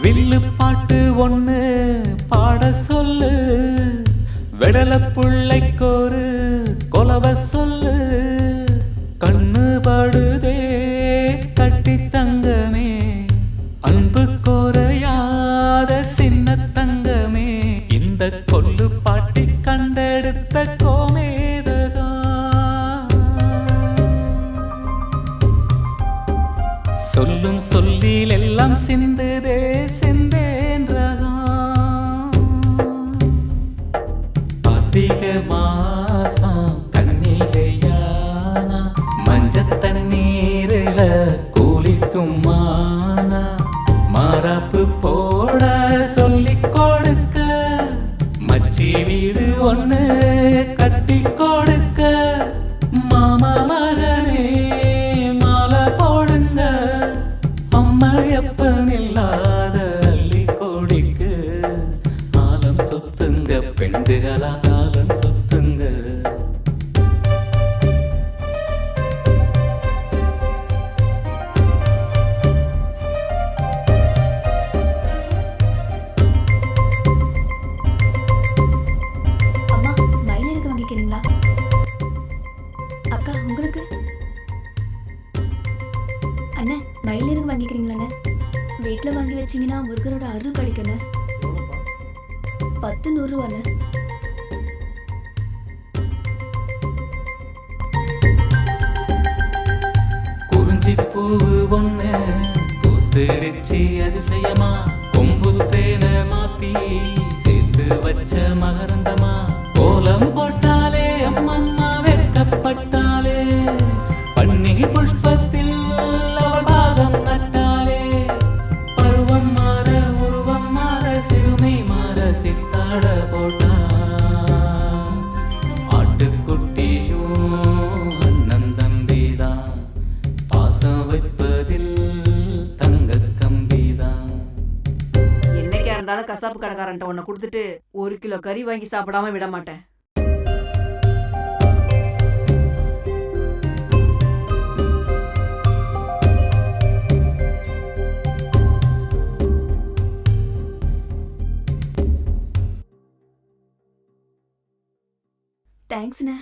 வில்லு பாட்டு ஒண்ணு பாட சொல்லு, விடல புள்ளைக்கோரு கொலவ சொல்லு. கண்ணு படுதே கட்டி தங்கமே, அன்பு கோரையாத சின்ன தங்கமே. இந்த கொல்லு பாட்டி கண்டெடுத்த கோமேதகா, சொல்லும் சொல்லில் எல்லாம் சிந்துதே சிந்தேன்றகா. அதிக மாசம் கண்ணிகையானா, மஞ்ச தண்ணீரில கூலிக்கும் மானா. மாறாப்பு போட சொல்லிக் கொடுக்க, மச்சி வீடு ஒண்ணு கட்டி கொடுக்க. மாமா மகனே மாலை போடுங்க, அம்மா எப்பன் இல்லாத அள்ளி கோடிக்கு. ஆலம் சொத்துங்க பெண்டுகளா, ஆலம் சொத்துங்க. அம்மா மயிலருக்கு வாங்கிக்கிறீங்களா? அக்கா உங்களுக்கு? அண்ணே மயிலருக்கு வாங்கிக்கிறீங்களாண்ணே? வீட்டில் வாங்கி வச்சிங்கன்னா முருகரோட அருள் கிடைக்குண்ணே. 10 100 ரூபாண்ணே. குறிஞ்சி பூவு ஒண்ணு பூத்திடுச்சு அதிசயமா, கொம்பு தேன மாத்தி சேர்த்து வச்ச மகரந்தமா. கோலம் போட்டாலே அம்மம்மா வெட்கப்பட்டாலே, பன்னி புஷ்பத்தில் அவள் பாதம் நட்டாலே. பருவம் மாற உருவம் மாற சிறுமை மாற சித்தாட போட்டா. ஆட்டுக்குட்டியும் அண்ணன் தம்பிதான், பாசம் வைப்பதில் தங்க கம்பிதான். என்னைக்கா இருந்தாலும் கசாப்பு கடைக்காரன்ட்ட ஒன்ன கொடுத்துட்டு 1 கிலோ கறி வாங்கி சாப்பிடாம விட மாட்டேன். தேங்க்ஸ்ண்ணே.